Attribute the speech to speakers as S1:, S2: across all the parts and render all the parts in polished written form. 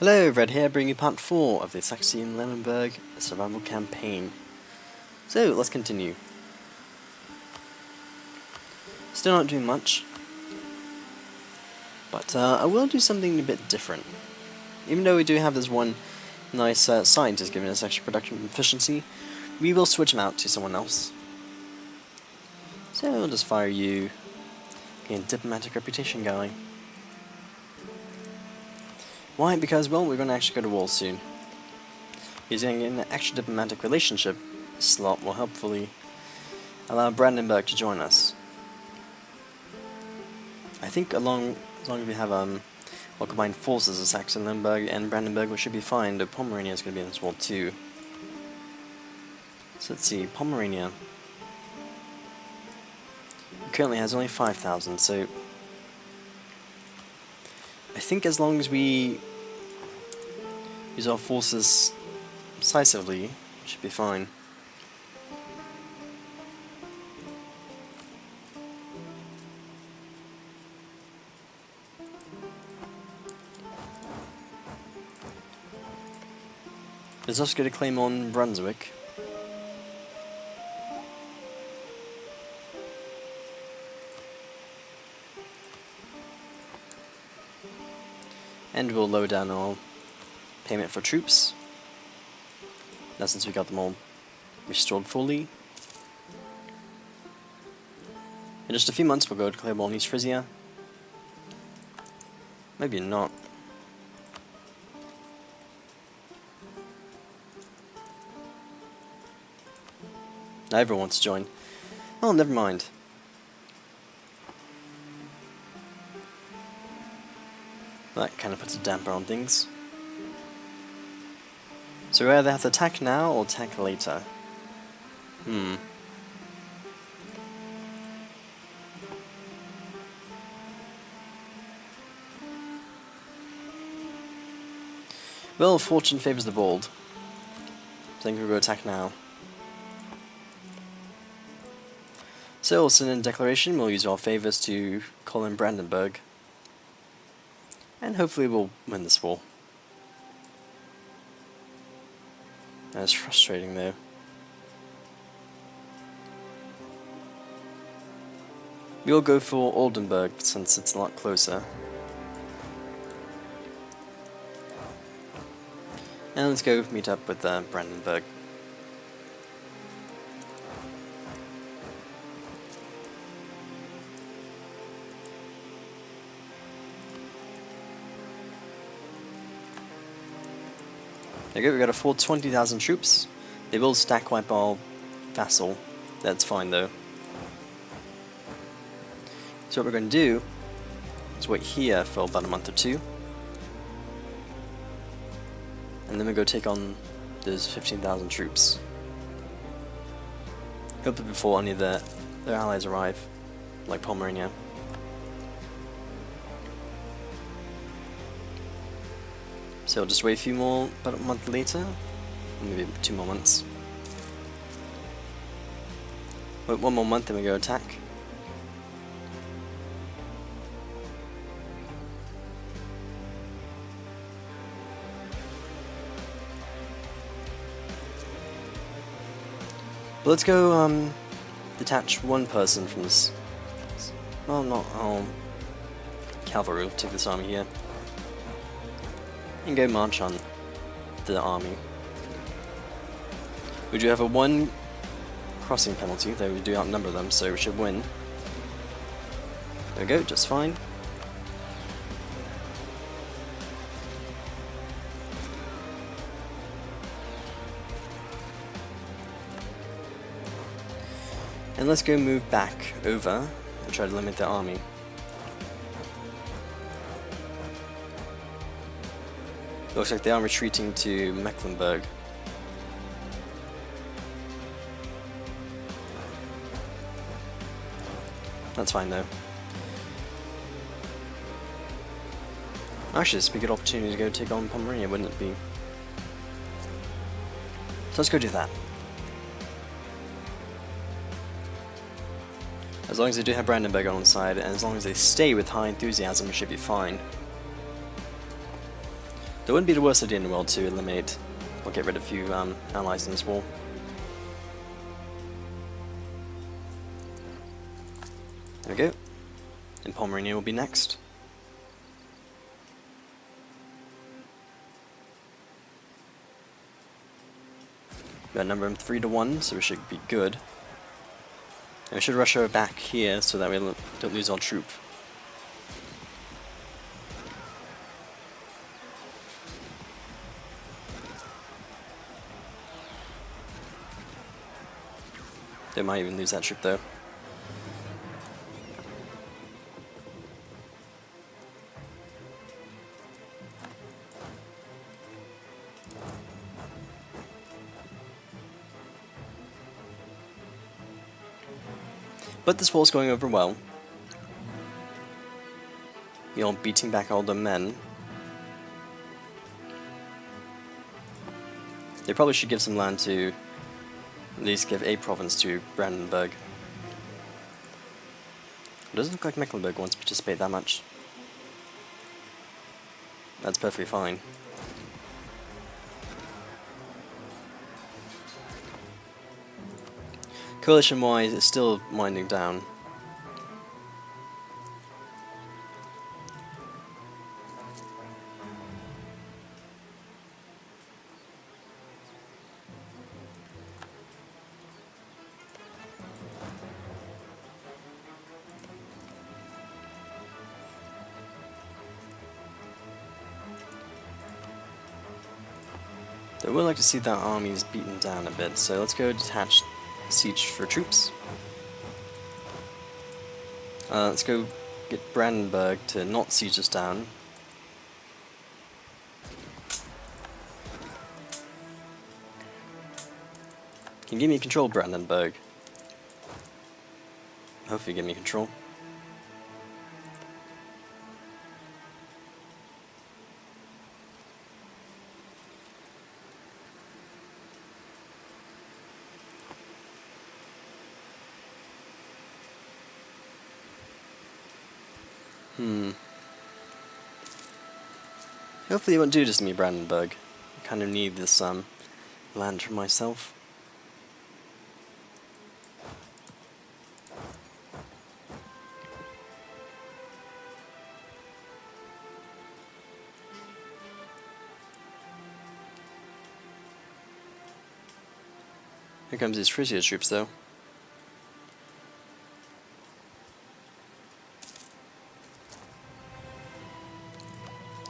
S1: Hello, Red here, bringing you part 4 of the Saxe-Laurenburg survival campaign. So, let's continue. Still not doing much, but I will do something a bit different. Even though we do have this one nice scientist giving us extra production efficiency, we will switch him out to someone else. So, I'll just fire you, a diplomatic reputation guy. Why? Because, well, we're going to actually go to war soon. Using an extra diplomatic relationship slot will helpfully allow Brandenburg to join us. I think as long as we have combined forces of Saxe-Laurenburg and Brandenburg, we should be fine, though Pomerania is going to be in this war too. So let's see, Pomerania currently has only 5,000, so I think as long as we use our forces decisively, we should be fine. Let's also get a claim on Brunswick. And we'll lower down our payment for troops. Now since we got them all restored fully. In just a few months we'll go to declare war on East Frisia. Maybe not. Now everyone wants to join. Oh, never mind. That kind of puts a damper on things. So we either have to attack now or attack later. Well, fortune favours the bold. I think we'll go attack now. So we'll send in a declaration, we'll use our favours to call in Brandenburg. And hopefully we'll win this war. That's frustrating though. We'll go for Oldenburg since it's a lot closer. And let's go meet up with Brandenburg. There you go, we got a full 20,000 troops. They will stack wipe our vassal. That's fine though. So what we're going to do is wait here for about a month or two. And then we go take on those 15,000 troops. Hopefully before any of their allies arrive, like Pomerania. So we'll just wait a few more, about a month later, maybe 2 more months. Wait 1 more month, then we go attack. But let's go detach one person from this. Well, not cavalry. We'll take this army here. And go march on the army. We do have a 1 crossing penalty, though we do outnumber them, so we should win. There we go, just fine. And let's go move back over and try to limit the army. Looks like they are retreating to Mecklenburg. That's fine though. Actually, it's a good opportunity to go take on Pomerania, wouldn't it be? So let's go do that. As long as they do have Brandenburg on the side, and as long as they stay with high enthusiasm, we should be fine. That wouldn't be the worst idea in the world to eliminate or get rid of a few allies in this war. There we go. And Pomerania will be next. We got number 3 to 1, so we should be good. And we should rush her back here so that we don't lose our troop. They might even lose that troop though. But this war's going over well. You're beating back all the men. They probably should give some land to, at least give a province to Brandenburg. It doesn't look like Mecklenburg wants to participate that much. That's perfectly fine. Coalition-wise, it's still winding down. I would like to see that army's beaten down a bit, so let's go detach siege for troops. Let's go get Brandenburg to not siege us down. Can you give me control, Brandenburg? Hopefully give me control. Hopefully it won't do this to me, Brandenburg. I kind of need this land for myself. Here comes these Frisia troops, though.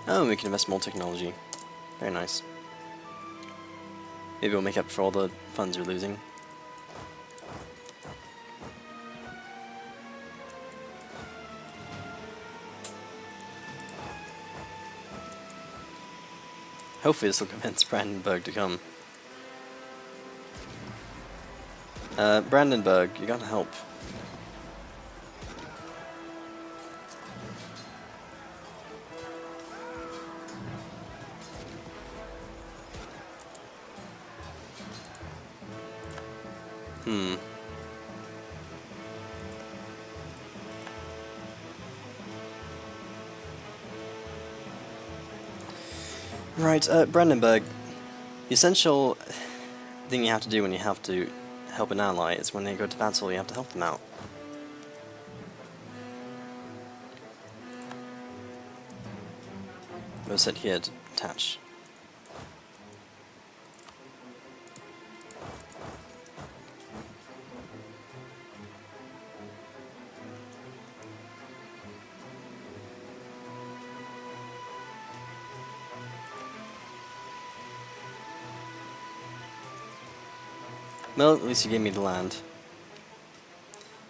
S1: Oh, we can invest more technology. Very nice. Maybe we'll make up for all the funds we're losing. Hopefully this will convince Brandenburg to come. Brandenburg, you gotta help. Right, Brandenburg. The essential thing you have to do when you have to help an ally is when they go to battle, you have to help them out. We'll set here to attach. Well, at least you gave me the land.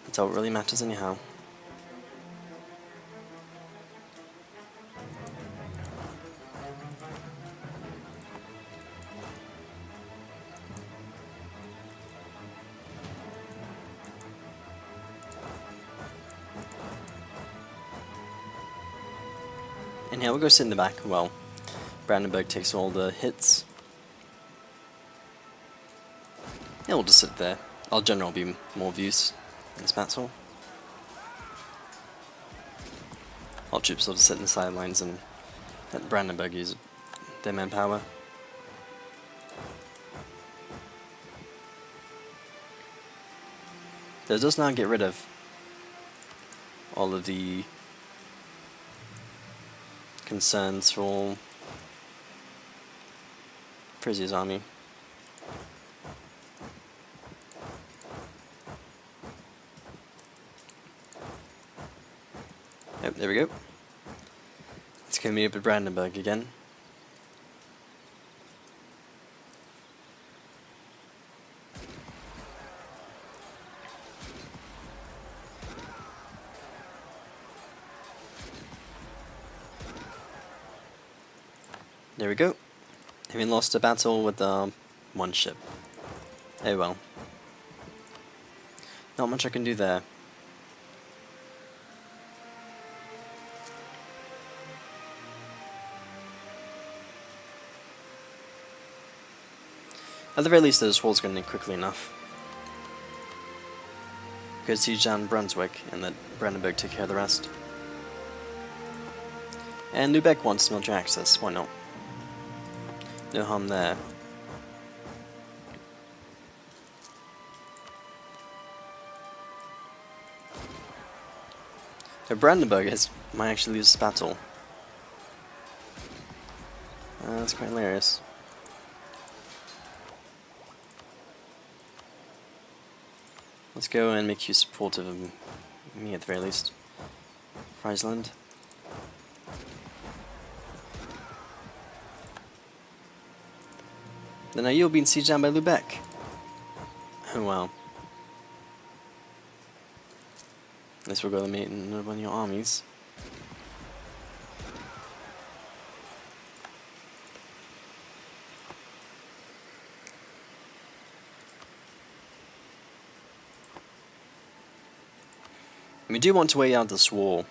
S1: That's all it really matters anyhow. And yeah, we'll go sit in the back while Brandenburg takes all the hits. Yeah, we'll just sit there. Our general will be more of use in this battle. Our troops will just sit in the sidelines and let Brandenburg use their manpower. That does not get rid of all of the concerns for Frizzier's army. Yep, there we go. It's going to meet up at Brandenburg again. There we go. And we lost a battle with one ship. Oh well. Not much I can do there. At the very least, this wall's going to end quickly enough. Go siege down Brunswick, and that Brandenburg take care of the rest. And Lubeck wants military access, why not? No harm there. So Brandenburg might actually lose this battle. That's quite hilarious. Let's go and make you supportive of me at the very least. Friesland. Then are you being sieged down by Lubeck? Oh wow. At least we'll go to meet one of your armies. We do want to wait out this war,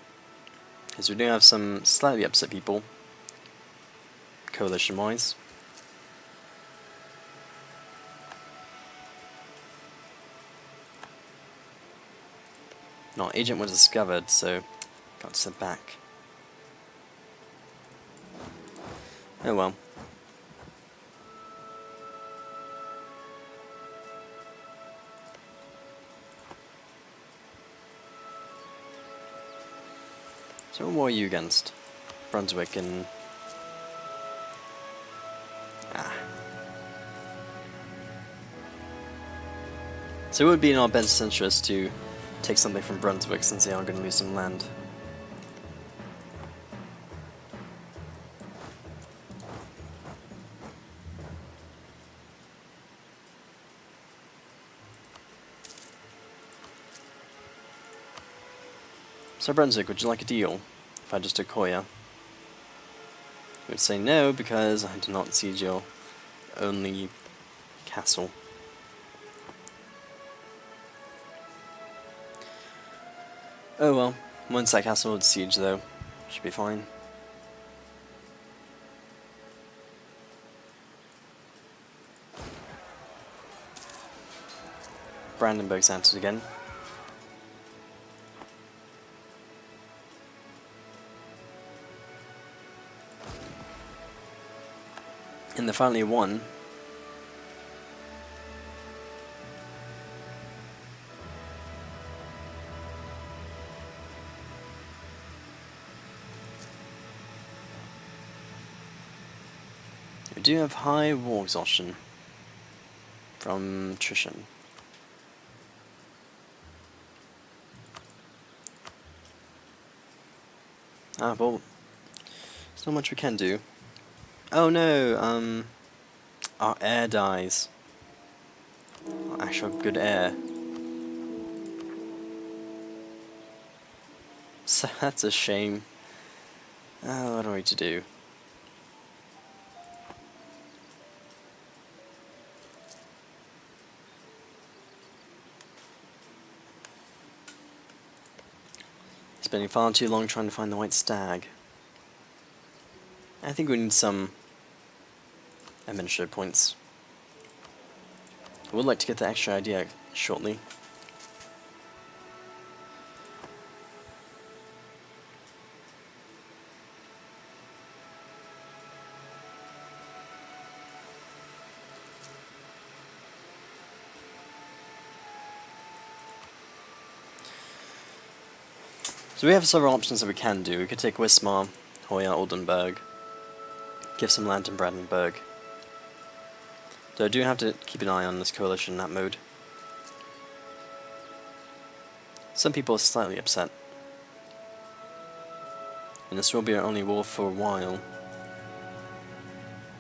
S1: because we do have some slightly upset people, coalition-wise. No, agent was discovered, so got sent back. Oh well. So what war are you against? Brunswick and... So it would be in our best interest to take something from Brunswick since they are going to lose some land. So Brunswick, would you like a deal if I just took Hoya? You would say no because I do not siege your only castle. Oh well, once that castle would siege though, should be fine. Brandenburg's entered again. And they finally won. We do have high war exhaustion from attrition. Ah, well, there's not much we can do. Oh no, our air dies. Our actual good air. So that's a shame. What are we to do? Spending far too long trying to find the white stag. I think we need some administrative points. I would like to get the extra idea shortly. So we have several options that we can do. We could take Wismar, Hoya, Oldenburg, give some land in Brandenburg. So I do have to keep an eye on this coalition in that mode. Some people are slightly upset. And this will be our only war for a while.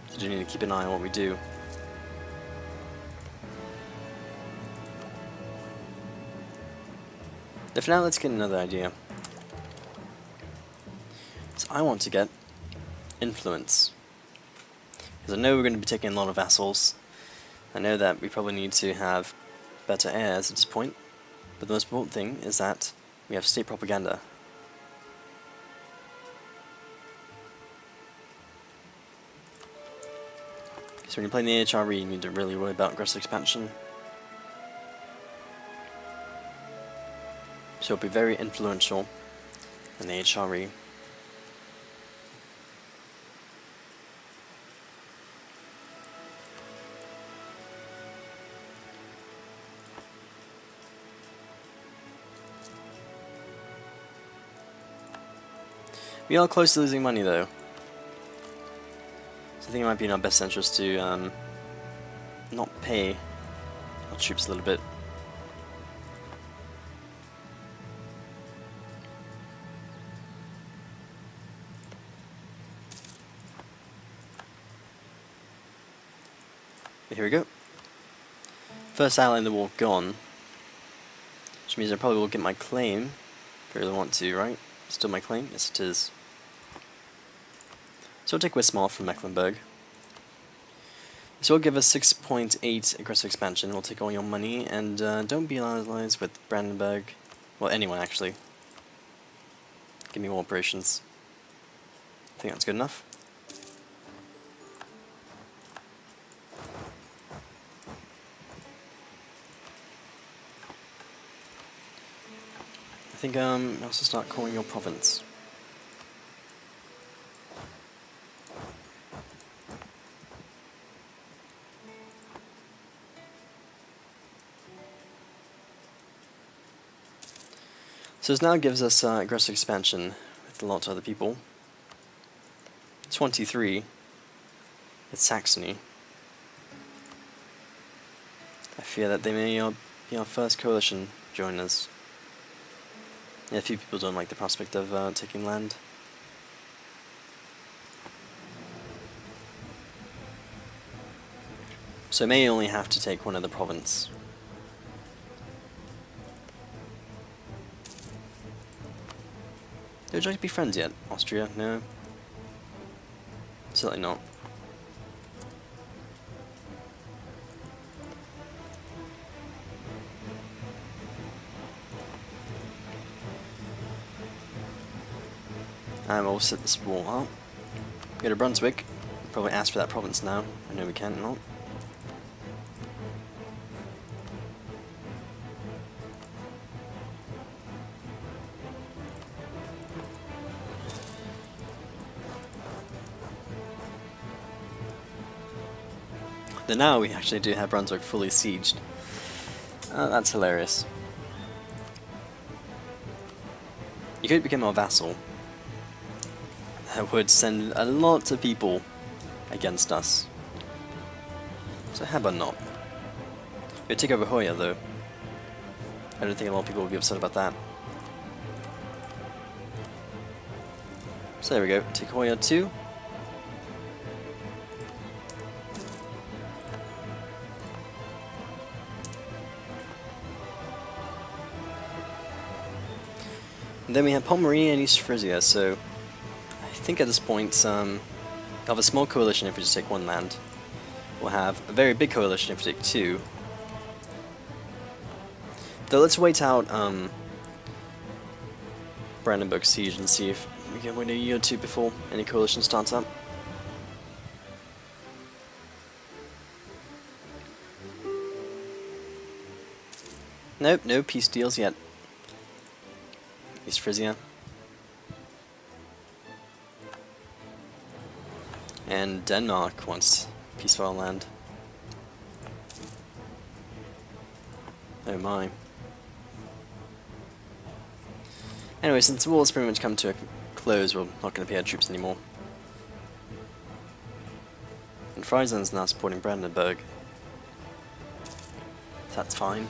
S1: So we do need to keep an eye on what we do. But for now, let's get another idea. So I want to get influence. Because I know we're going to be taking a lot of vassals. I know that we probably need to have better heirs at this point. But the most important thing is that we have state propaganda. So when you play in the HRE, you need to really worry about aggressive expansion. So it'll be very influential in the HRE. We are close to losing money though. So I think it might be in our best interest to not pay our troops a little bit. But here we go. First ally in the war gone. Which means I probably will get my claim. If I really want to, right? Still my claim? Yes it is. So we'll take Wismar from Mecklenburg. This will give us 6.8 aggressive expansion. We'll take all your money, and don't be allies with Brandenburg. Well, anyone actually. Give me more operations. I think that's good enough. I think I'll also start calling your province. So this now gives us aggressive expansion with a lot of other people. 23 with Saxony. I fear that they may be our first coalition joiners. Yeah, a few people don't like the prospect of taking land. So I may only have to take one other province. Would you like to be friends yet? Austria? No? Certainly not. And we'll set this wall up. Go to Brunswick. Probably ask for that province now. I know we can't not. Then now we actually do have Brunswick fully sieged. That's hilarious. You could become our vassal. That would send a lot of people against us. So how about not? We'd take over Hoya though. I don't think a lot of people would be upset about that. So there we go, take Hoya 2. And then we have Pommery and East Frisia, so I think at this point we'll have a small coalition if we just take one land. We'll have a very big coalition if we take 2. Though let's wait out Brandenburg siege and see if we can win a year or 2 before any coalition starts up. Nope, no peace deals yet. East Frisia. And Denmark wants peaceful land. Oh my. Anyway, since the war has pretty much come to a close, we're not going to pay our troops anymore. And Friesland's now supporting Brandenburg. That's fine.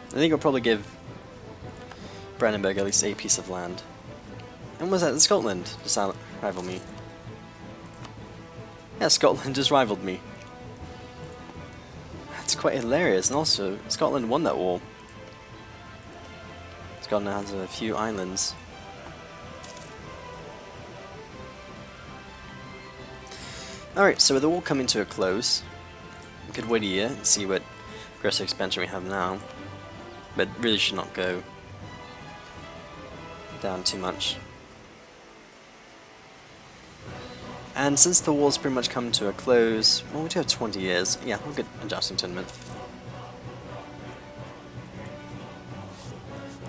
S1: I think I'll probably give Brandenburg at least a piece of land. And was that Scotland just rival me? Yeah, Scotland just rivaled me. That's quite hilarious, and also Scotland won that war. Scotland has a few islands. Alright, so with the war coming to a close, we could wait a year and see what aggressive expansion we have now. But really should not go down too much. And since the war's pretty much come to a close, well, we do have 20 years. Yeah, we'll get a jousting tournament.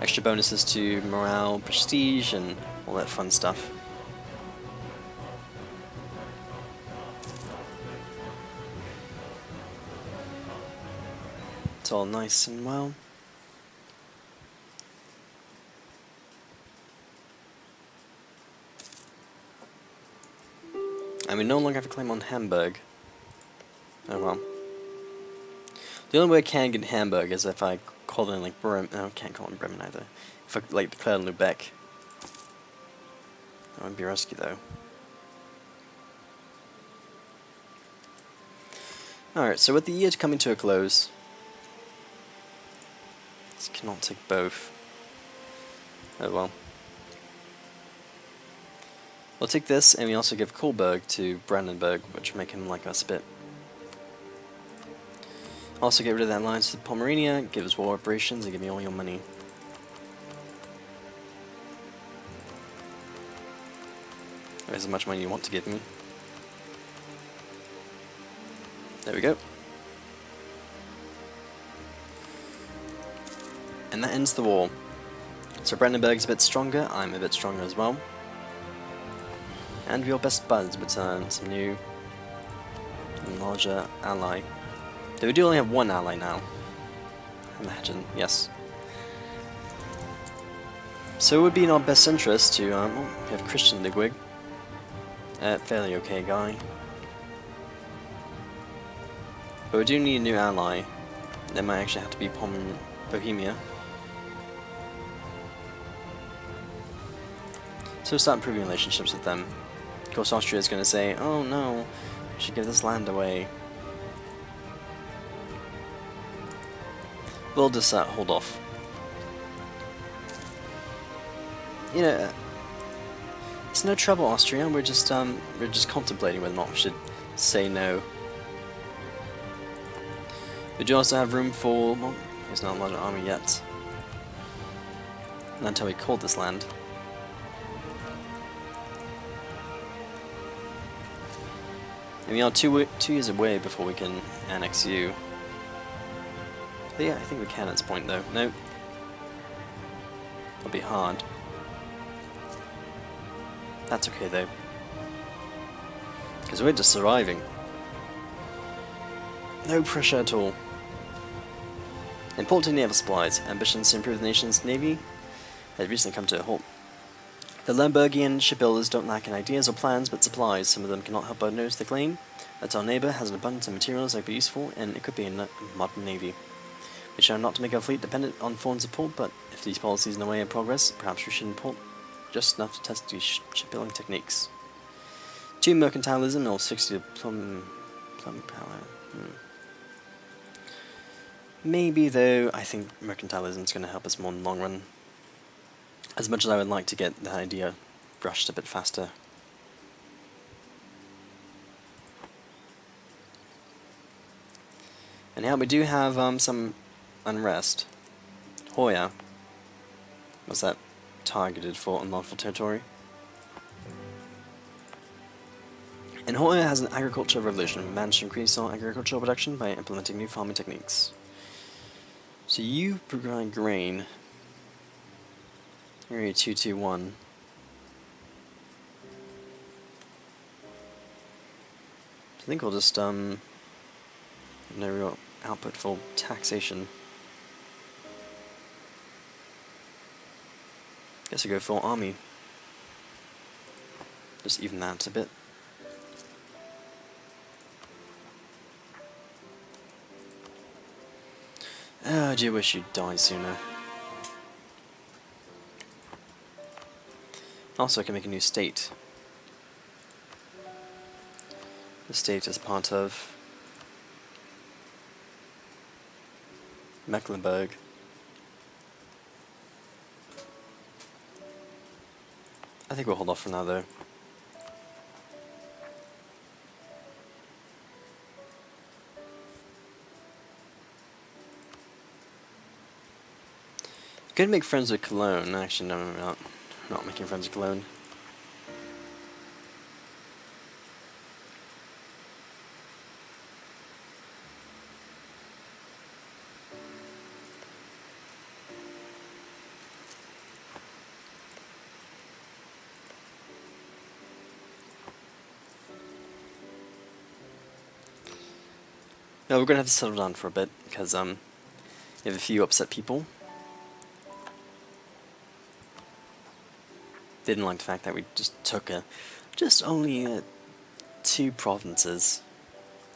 S1: Extra bonuses to morale, prestige, and all that fun stuff. It's all nice and well. And we no longer have a claim on Hamburg. Oh well. The only way I can get Hamburg is if I call in like Bremen. No, I can't call in Bremen either. If I like declare Lubeck. That would be risky though. Alright, so with the year coming to a close, this cannot take both. Oh well. We'll take this, and we also give Coburg to Brandenburg, which will make him like us a bit. Also get rid of that alliance with Pomerania, give us war operations, and give me all your money. There's as much money you want to give me. There we go. And that ends the war. So Brandenburg's a bit stronger, I'm a bit stronger as well. And your best buds return some new and larger ally. Though we do only have one ally now. Imagine, yes. So it would be in our best interest to, we have Christian Ludwig. Fairly okay guy. But we do need a new ally. That might actually have to be Bohemia. So we'll start improving relationships with them. Of course, Austria is going to say, oh no, we should give this land away. We'll just hold off. You know, it's no trouble, Austria. We're just contemplating whether or not we should say no. We do also have room for, well, there's not a large army yet. Not until we called this land. And we are two years away before we can annex you. But yeah, I think we can at this point though. No. It'll be hard. That's okay though. Because we're just surviving. No pressure at all. Importing naval supplies. Ambitions to improve the nation's navy had recently come to a halt. The Lembergian shipbuilders don't lack in ideas or plans, but supplies. Some of them cannot help but notice the claim that our neighbour has an abundance of materials that would be useful and it could be a modern navy. We shall not to make our fleet dependent on foreign support, but if these policies in the way of progress, perhaps we should import just enough to test these shipbuilding techniques. 2 mercantilism or 60 plum power. Maybe though, I think mercantilism is going to help us more in the long run. As much as I would like to get the idea brushed a bit faster. And now we do have some unrest. Hoya was that targeted for unlawful territory. And Hoya has an agricultural revolution, managed to increase our agricultural production by implementing new farming techniques. So you provide grain. Area 221. I think we'll just No real output for taxation. Guess I go for army. Just even that a bit. Oh, I do wish you'd died sooner. Also, I can make a new state. The state is part of Mecklenburg. I think we'll hold off for now, though. Gonna make friends with Cologne. Actually, no, I'm not making friends with Cologne. No, we're gonna have to settle down for a bit because you have a few upset people. They didn't like the fact that we just took only 2 provinces,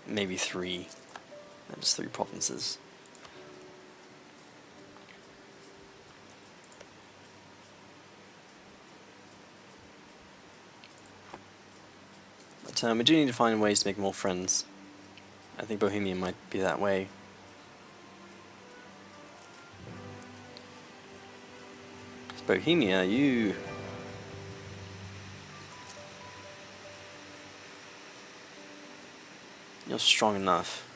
S1: maybe 3, just 3 provinces. But we do need to find ways to make more friends. I think Bohemia might be that way. Bohemia, you're strong enough.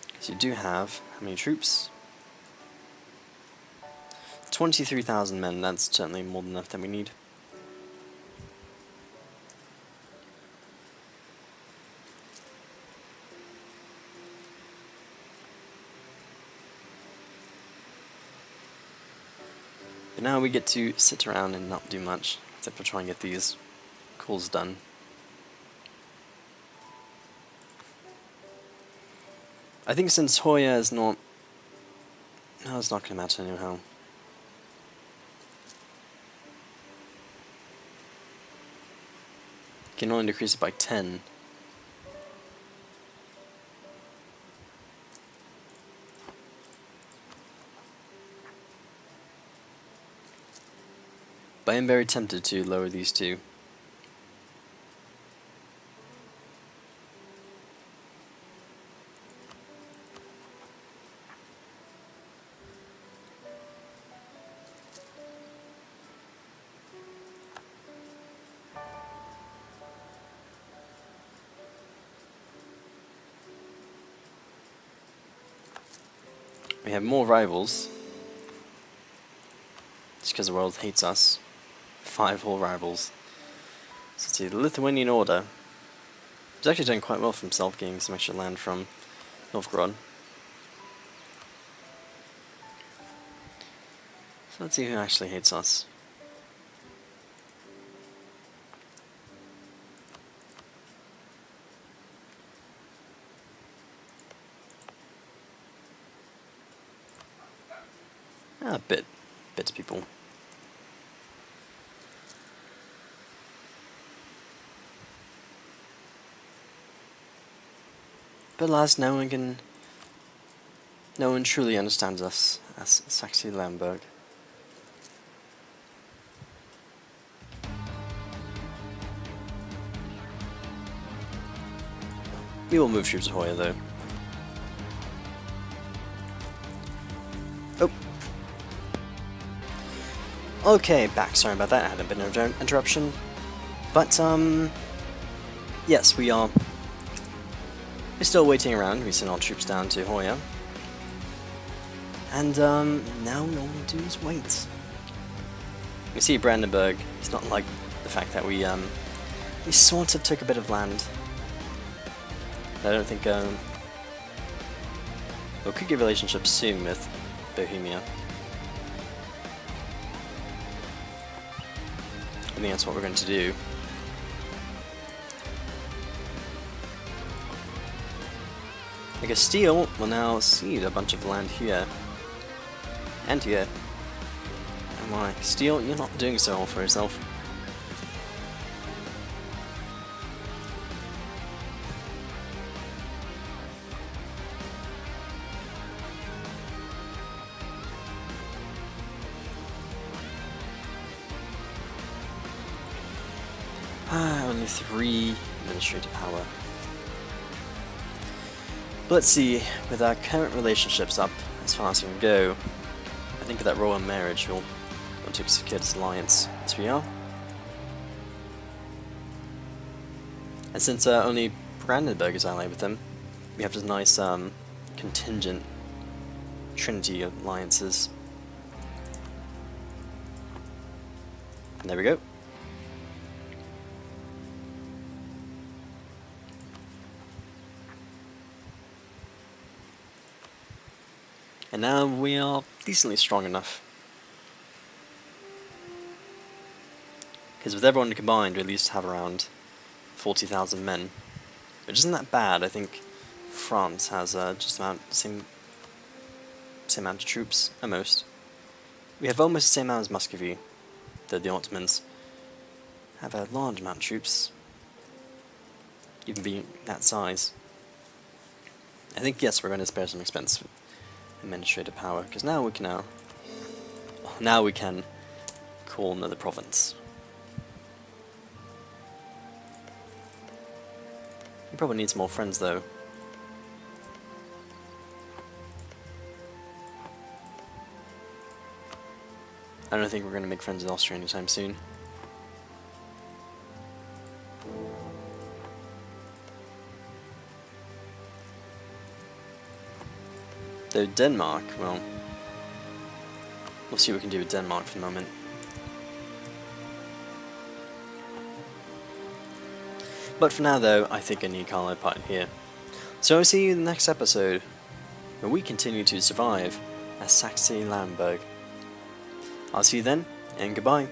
S1: Because you do have how many troops? 23,000 men, that's certainly more than enough that we need. But now we get to sit around and not do much, except for try and get these calls done. I think since Hoya is not... No, it's not going to matter anyhow. Can only decrease it by 10. But I am very tempted to lower these 2. We have more rivals. It's because the world hates us. 5 whole rivals. So let's see, the Lithuanian Order. It's actually done quite well for himself, getting some extra land from Novgorod. So let's see who actually hates us. A bit of people. But alas, no one truly understands us as Saxe-Laurenburg. We will move troops to Hoya, though. Oh. Okay, back. Sorry about that. I had a bit of an interruption. But, yes, we're still waiting around. We sent our troops down to Hoya. And, now all we do is wait. We see Brandenburg. It's not like the fact that we sort of took a bit of land. I don't think, we could get relationships soon with Bohemia. I think that's what we're going to do. Like Castile will now cede a bunch of land here. And here. And why? Castile, you're not doing so well for yourself. Only 3 administrative power. But let's see, with our current relationships up as far as we can go, I think with that royal marriage we'll want to secure this alliance as we are. And since only Brandenburg is allied with them, we have this nice contingent trinity of alliances. And there we go. And now we are decently strong enough. Because with everyone combined, we at least have around 40,000 men. Which isn't that bad. I think France has just about the same amount of troops, almost. We have almost the same amount as Muscovy. The Ottomans have a large amount of troops, even being that size. I think, yes, we're going to spare some expense with administrative power, because now we can call another province. We probably need some more friends, though. I don't think we're going to make friends with Austria anytime soon. Though Denmark, well, we'll see what we can do with Denmark for the moment. But for now, though, I think I need Carlo part here. So I'll see you in the next episode, where we continue to survive as Saxe-Laurenburg. I'll see you then, and goodbye.